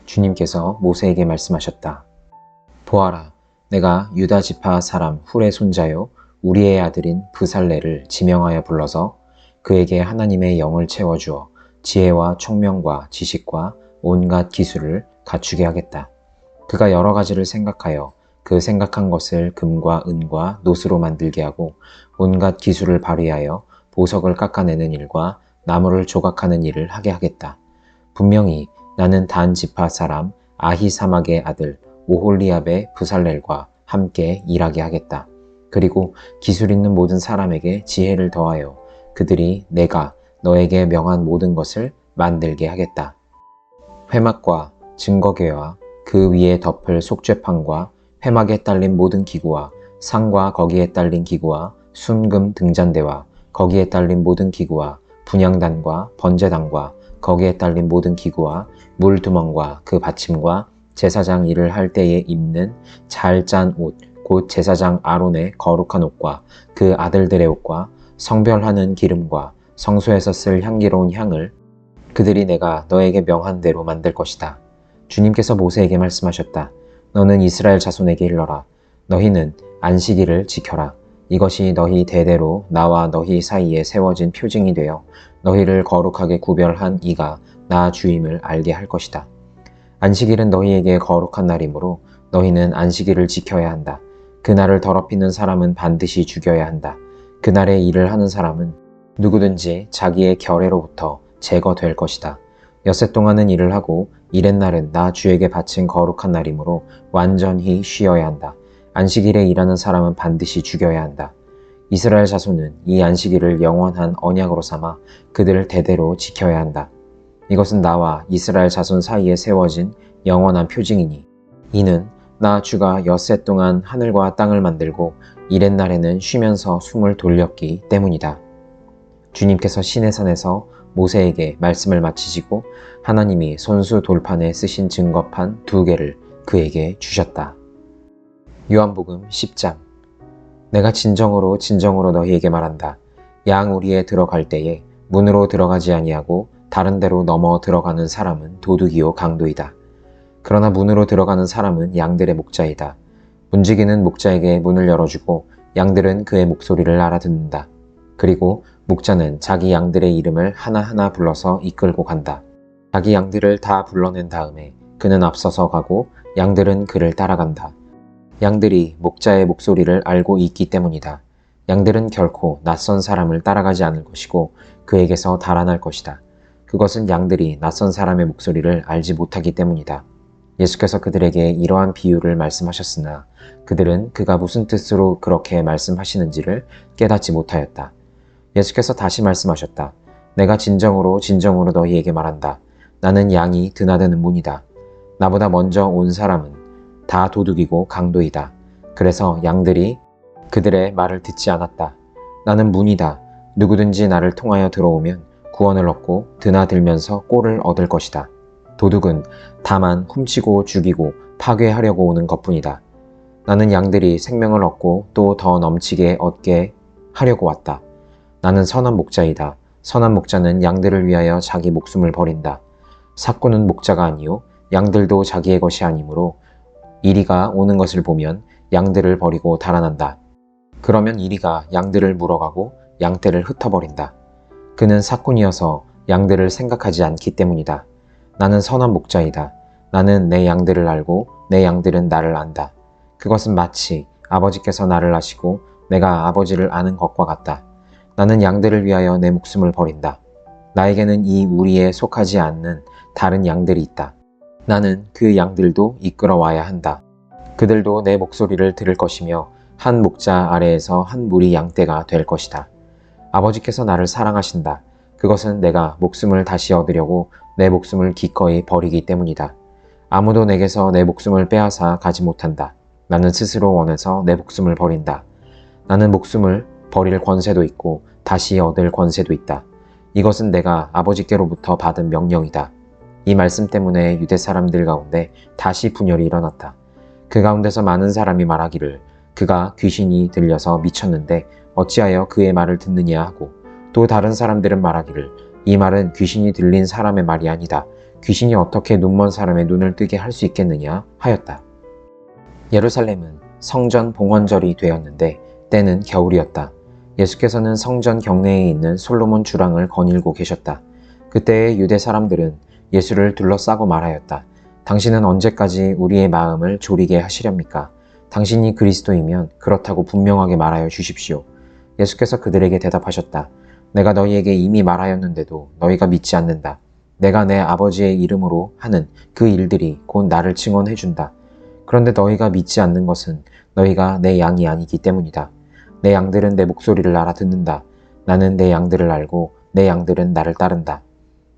주님께서 모세에게 말씀하셨다. 보아라, 내가 유다 지파 사람 훌의 손자요 우리의 아들인 브살레를 지명하여 불러서 그에게 하나님의 영을 채워주어 지혜와 총명과 지식과 온갖 기술을 갖추게 하겠다. 그가 여러 가지를 생각하여 그 생각한 것을 금과 은과 노스로 만들게 하고 온갖 기술을 발휘하여 보석을 깎아내는 일과 나무를 조각하는 일을 하게 하겠다. 분명히 나는 단 지파 사람 아히사막의 아들 오홀리압의 브살렐과 함께 일하게 하겠다. 그리고 기술 있는 모든 사람에게 지혜를 더하여 그들이 내가 너에게 명한 모든 것을 만들게 하겠다. 회막과 증거궤와 그 위에 덮을 속죄판과 회막에 딸린 모든 기구와 상과 거기에 딸린 기구와 순금 등잔대와 거기에 딸린 모든 기구와 분향단과 번제단과 거기에 딸린 모든 기구와 물두멍과 그 받침과 제사장 일을 할 때에 입는 잘 짠 옷, 곧 제사장 아론의 거룩한 옷과 그 아들들의 옷과 성별하는 기름과 성소에서 쓸 향기로운 향을 그들이 내가 너에게 명한 대로 만들 것이다. 주님께서 모세에게 말씀하셨다. 너는 이스라엘 자손에게 일러라. 너희는 안식일을 지켜라. 이것이 너희 대대로 나와 너희 사이에 세워진 표징이 되어 너희를 거룩하게 구별한 이가 나 주임을 알게 할 것이다. 안식일은 너희에게 거룩한 날이므로 너희는 안식일을 지켜야 한다. 그날을 더럽히는 사람은 반드시 죽여야 한다. 그날에 일을 하는 사람은 누구든지 자기의 결례로부터 제거될 것이다. 엿새 동안은 일을 하고 이렛날은 나 주에게 바친 거룩한 날이므로 완전히 쉬어야 한다. 안식일에 일하는 사람은 반드시 죽여야 한다. 이스라엘 자손은 이 안식일을 영원한 언약으로 삼아 그들을 대대로 지켜야 한다. 이것은 나와 이스라엘 자손 사이에 세워진 영원한 표징이니 이는 나 주가 엿새 동안 하늘과 땅을 만들고 이렛날에는 쉬면서 숨을 돌렸기 때문이다. 주님께서 시내산에서 모세에게 말씀을 마치시고 하나님이 손수 돌판에 쓰신 증거판 2개를 그에게 주셨다. 요한복음 10장. 내가 진정으로 너희에게 말한다. 양 우리에 들어갈 때에 문으로 들어가지 아니하고 다른 데로 넘어 들어가는 사람은 도둑이요 강도이다. 그러나 문으로 들어가는 사람은 양들의 목자이다. 문지기는 목자에게 문을 열어주고 양들은 그의 목소리를 알아듣는다. 그리고 목자는 자기 양들의 이름을 하나하나 불러서 이끌고 간다. 자기 양들을 다 불러낸 다음에 그는 앞서서 가고 양들은 그를 따라간다. 양들이 목자의 목소리를 알고 있기 때문이다. 양들은 결코 낯선 사람을 따라가지 않을 것이고 그에게서 달아날 것이다. 그것은 양들이 낯선 사람의 목소리를 알지 못하기 때문이다. 예수께서 그들에게 이러한 비유를 말씀하셨으나 그들은 그가 무슨 뜻으로 그렇게 말씀하시는지를 깨닫지 못하였다. 예수께서 다시 말씀하셨다. 내가 진정으로 너희에게 말한다. 나는 양이 드나드는 문이다. 나보다 먼저 온 사람은 다 도둑이고 강도이다. 그래서 양들이 그들의 말을 듣지 않았다. 나는 문이다. 누구든지 나를 통하여 들어오면 구원을 얻고 드나들면서 꼴을 얻을 것이다. 도둑은 다만 훔치고 죽이고 파괴하려고 오는 것뿐이다. 나는 양들이 생명을 얻고 또 더 넘치게 얻게 하려고 왔다. 나는 선한 목자이다. 선한 목자는 양들을 위하여 자기 목숨을 버린다. 삭구는 목자가 아니요 양들도 자기의 것이 아니므로 이리가 오는 것을 보면 양들을 버리고 달아난다. 그러면 이리가 양들을 물어가고 양떼를 흩어버린다. 그는 삭군이어서 양들을 생각하지 않기 때문이다. 나는 선한 목자이다. 나는 내 양들을 알고 내 양들은 나를 안다. 그것은 마치 아버지께서 나를 아시고 내가 아버지를 아는 것과 같다. 나는 양들을 위하여 내 목숨을 버린다. 나에게는 이 우리에 속하지 않는 다른 양들이 있다. 나는 그 양들도 이끌어와야 한다. 그들도 내 목소리를 들을 것이며 한 목자 아래에서 한 무리 양떼가 될 것이다. 아버지께서 나를 사랑하신다. 그것은 내가 목숨을 다시 얻으려고 내 목숨을 기꺼이 버리기 때문이다. 아무도 내게서 내 목숨을 빼앗아 가지 못한다. 나는 스스로 원해서 내 목숨을 버린다. 나는 목숨을 버릴 권세도 있고 다시 얻을 권세도 있다. 이것은 내가 아버지께로부터 받은 명령이다. 이 말씀 때문에 유대 사람들 가운데 다시 분열이 일어났다. 그 가운데서 많은 사람이 말하기를 그가 귀신이 들려서 미쳤는데 어찌하여 그의 말을 듣느냐 하고 또 다른 사람들은 말하기를 이 말은 귀신이 들린 사람의 말이 아니다. 귀신이 어떻게 눈먼 사람의 눈을 뜨게 할 수 있겠느냐 하였다. 예루살렘은 성전 봉헌절이 되었는데 때는 겨울이었다. 예수께서는 성전 경내에 있는 솔로몬 주랑을 거닐고 계셨다. 그때의 유대 사람들은 예수를 둘러싸고 말하였다. 당신은 언제까지 우리의 마음을 졸이게 하시렵니까? 당신이 그리스도이면 그렇다고 분명하게 말하여 주십시오. 예수께서 그들에게 대답하셨다. 내가 너희에게 이미 말하였는데도 너희가 믿지 않는다. 내가 내 아버지의 이름으로 하는 그 일들이 곧 나를 증언해 준다. 그런데 너희가 믿지 않는 것은 너희가 내 양이 아니기 때문이다. 내 양들은 내 목소리를 알아듣는다. 나는 내 양들을 알고 내 양들은 나를 따른다.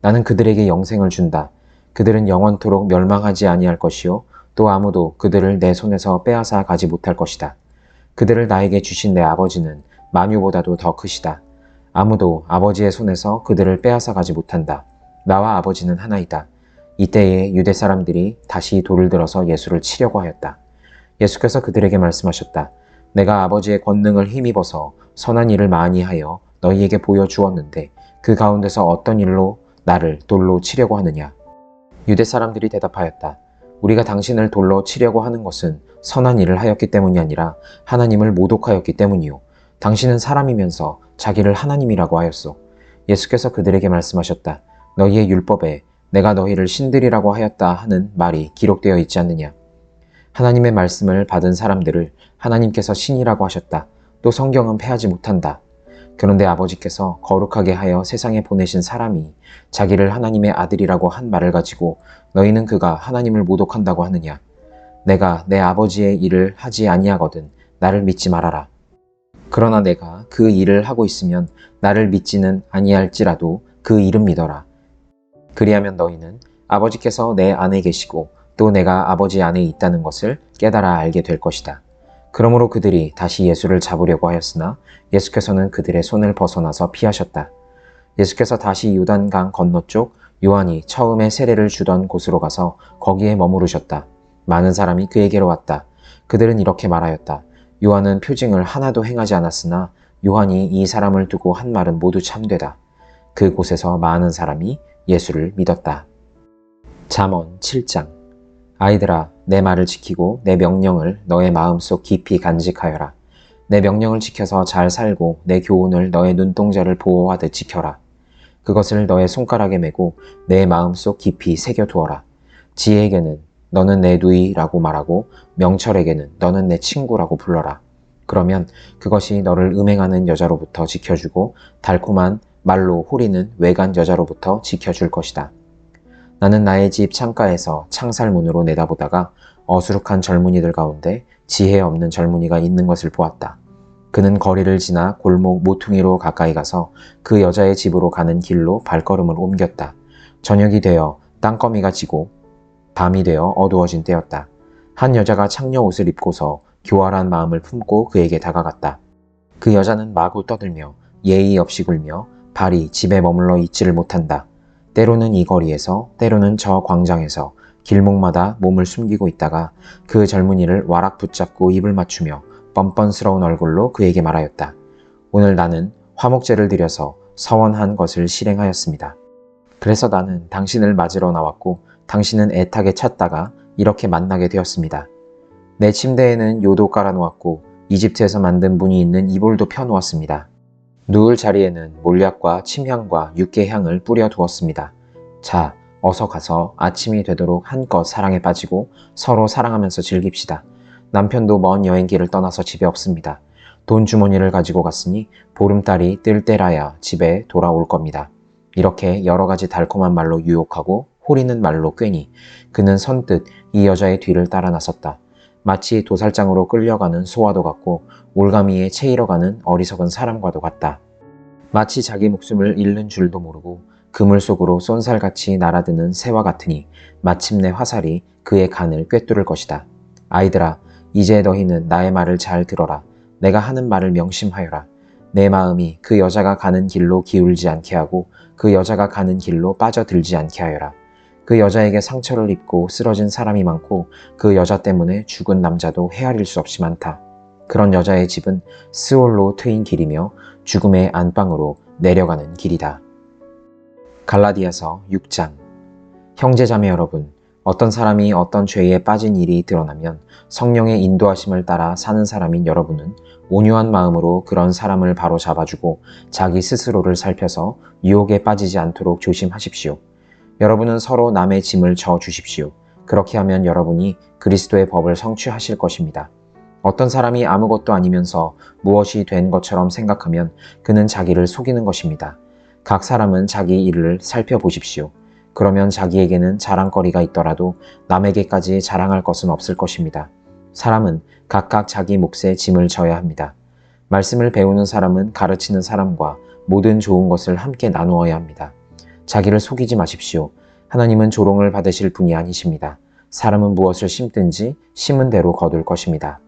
나는 그들에게 영생을 준다. 그들은 영원토록 멸망하지 아니할 것이요 또 아무도 그들을 내 손에서 빼앗아 가지 못할 것이다. 그들을 나에게 주신 내 아버지는 만유보다도 더 크시다. 아무도 아버지의 손에서 그들을 빼앗아 가지 못한다. 나와 아버지는 하나이다. 이때에 유대 사람들이 다시 돌을 들어서 예수를 치려고 하였다. 예수께서 그들에게 말씀하셨다. 내가 아버지의 권능을 힘입어서 선한 일을 많이 하여 너희에게 보여주었는데 그 가운데서 어떤 일로 나를 돌로 치려고 하느냐? 유대 사람들이 대답하였다. 우리가 당신을 돌로 치려고 하는 것은 선한 일을 하였기 때문이 아니라 하나님을 모독하였기 때문이요. 당신은 사람이면서 자기를 하나님이라고 하였소. 예수께서 그들에게 말씀하셨다. 너희의 율법에 내가 너희를 신들이라고 하였다 하는 말이 기록되어 있지 않느냐. 하나님의 말씀을 받은 사람들을 하나님께서 신이라고 하셨다. 또 성경은 패하지 못한다. 그런데 아버지께서 거룩하게 하여 세상에 보내신 사람이 자기를 하나님의 아들이라고 한 말을 가지고 너희는 그가 하나님을 모독한다고 하느냐. 내가 내 아버지의 일을 하지 아니하거든 나를 믿지 말아라. 그러나 내가 그 일을 하고 있으면 나를 믿지는 아니할지라도 그 일은 믿어라. 그리하면 너희는 아버지께서 내 안에 계시고 또 내가 아버지 안에 있다는 것을 깨달아 알게 될 것이다. 그러므로 그들이 다시 예수를 잡으려고 하였으나 예수께서는 그들의 손을 벗어나서 피하셨다. 예수께서 다시 요단강 건너쪽 요한이 처음에 세례를 주던 곳으로 가서 거기에 머무르셨다. 많은 사람이 그에게로 왔다. 그들은 이렇게 말하였다. 요한은 표징을 하나도 행하지 않았으나 요한이 이 사람을 두고 한 말은 모두 참되다. 그곳에서 많은 사람이 예수를 믿었다. 잠언 7장. 아이들아, 내 말을 지키고 내 명령을 너의 마음속 깊이 간직하여라. 내 명령을 지켜서 잘 살고 내 교훈을 너의 눈동자를 보호하듯 지켜라. 그것을 너의 손가락에 메고 내 마음속 깊이 새겨두어라. 지혜에게는 너는 내 누이라고 말하고 명철에게는 너는 내 친구라고 불러라. 그러면 그것이 너를 음행하는 여자로부터 지켜주고 달콤한 말로 호리는 외간 여자로부터 지켜줄 것이다. 나는 나의 집 창가에서 창살문으로 내다보다가 어수룩한 젊은이들 가운데 지혜 없는 젊은이가 있는 것을 보았다. 그는 거리를 지나 골목 모퉁이로 가까이 가서 그 여자의 집으로 가는 길로 발걸음을 옮겼다. 저녁이 되어 땅거미가 지고 밤이 되어 어두워진 때였다. 한 여자가 창녀 옷을 입고서 교활한 마음을 품고 그에게 다가갔다. 그 여자는 마구 떠들며 예의 없이 굴며 발이 집에 머물러 있지를 못한다. 때로는 이 거리에서 때로는 저 광장에서 길목마다 몸을 숨기고 있다가 그 젊은이를 와락 붙잡고 입을 맞추며 뻔뻔스러운 얼굴로 그에게 말하였다. 오늘 나는 화목제를 드려서 서원한 것을 실행하였습니다. 그래서 나는 당신을 맞으러 나왔고 당신은 애타게 찾다가 이렇게 만나게 되었습니다. 내 침대에는 요도 깔아놓았고 이집트에서 만든 문이 있는 이불도 펴놓았습니다. 누울 자리에는 몰약과 침향과 육개향을 뿌려 두었습니다. 자, 어서 가서 아침이 되도록 한껏 사랑에 빠지고 서로 사랑하면서 즐깁시다. 남편도 먼 여행길을 떠나서 집에 없습니다. 돈 주머니를 가지고 갔으니 보름달이 뜰 때라야 집에 돌아올 겁니다. 이렇게 여러 가지 달콤한 말로 유혹하고 호리는 말로 꿰니 그는 선뜻 이 여자의 뒤를 따라 나섰다. 마치 도살장으로 끌려가는 소와도 같고 올가미에 채이러가는 어리석은 사람과도 같다. 마치 자기 목숨을 잃는 줄도 모르고 그물 속으로 쏜살같이 날아드는 새와 같으니 마침내 화살이 그의 간을 꿰뚫을 것이다. 아이들아, 이제 너희는 나의 말을 잘 들어라. 내가 하는 말을 명심하여라. 내 마음이 그 여자가 가는 길로 기울지 않게 하고 그 여자가 가는 길로 빠져들지 않게 하여라. 그 여자에게 상처를 입고 쓰러진 사람이 많고 그 여자 때문에 죽은 남자도 헤아릴 수 없이 많다. 그런 여자의 집은 스올로 트인 길이며 죽음의 안방으로 내려가는 길이다. 갈라디아서 6장. 형제자매 여러분, 어떤 사람이 어떤 죄에 빠진 일이 드러나면 성령의 인도하심을 따라 사는 사람인 여러분은 온유한 마음으로 그런 사람을 바로 잡아주고 자기 스스로를 살펴서 유혹에 빠지지 않도록 조심하십시오. 여러분은 서로 남의 짐을 져 주십시오. 그렇게 하면 여러분이 그리스도의 법을 성취하실 것입니다. 어떤 사람이 아무것도 아니면서 무엇이 된 것처럼 생각하면 그는 자기를 속이는 것입니다. 각 사람은 자기 일을 살펴보십시오. 그러면 자기에게는 자랑거리가 있더라도 남에게까지 자랑할 것은 없을 것입니다. 사람은 각각 자기 몫의 짐을 져야 합니다. 말씀을 배우는 사람은 가르치는 사람과 모든 좋은 것을 함께 나누어야 합니다. 자기를 속이지 마십시오. 하나님은 조롱을 받으실 분이 아니십니다. 사람은 무엇을 심든지 심은 대로 거둘 것입니다.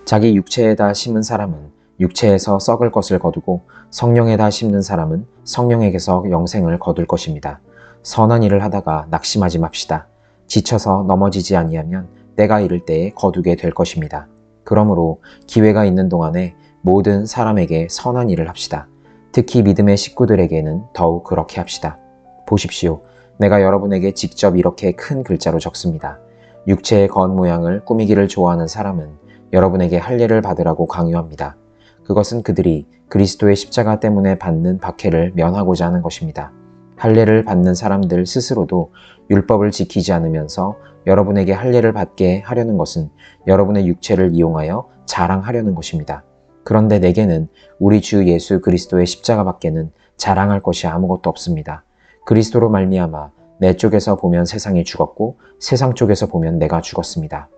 자기 육체에다 심은 사람은 육체에서 썩을 것을 거두고 성령에다 심는 사람은 성령에게서 영생을 거둘 것입니다. 선한 일을 하다가 낙심하지 맙시다. 지쳐서 넘어지지 아니하면 때가 이를 때에 거두게 될 것입니다. 그러므로 기회가 있는 동안에 모든 사람에게 선한 일을 합시다. 특히 믿음의 식구들에게는 더욱 그렇게 합시다. 보십시오. 내가 여러분에게 직접 이렇게 큰 글자로 적습니다. 육체의 겉모양을 꾸미기를 좋아하는 사람은 여러분에게 할례를 받으라고 강요합니다. 그것은 그들이 그리스도의 십자가 때문에 받는 박해를 면하고자 하는 것입니다. 할례를 받는 사람들 스스로도 율법을 지키지 않으면서 여러분에게 할례를 받게 하려는 것은 여러분의 육체를 이용하여 자랑하려는 것입니다. 그런데 내게는 우리 주 예수 그리스도의 십자가밖에는 자랑할 것이 아무것도 없습니다. 그리스도로 말미암아 내 쪽에서 보면 세상이 죽었고 세상 쪽에서 보면 내가 죽었습니다.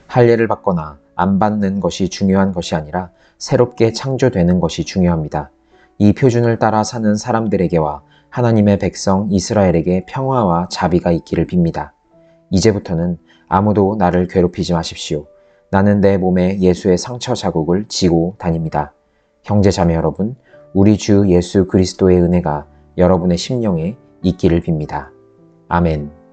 할례를 받거나 안 받는 것이 중요한 것이 아니라 새롭게 창조되는 것이 중요합니다. 이 표준을 따라 사는 사람들에게와 하나님의 백성 이스라엘에게 평화와 자비가 있기를 빕니다. 이제부터는 아무도 나를 괴롭히지 마십시오. 나는 내 몸에 예수의 상처 자국을 지고 다닙니다. 형제 자매 여러분, 우리 주 예수 그리스도의 은혜가 여러분의 심령에 있기를 빕니다. 아멘.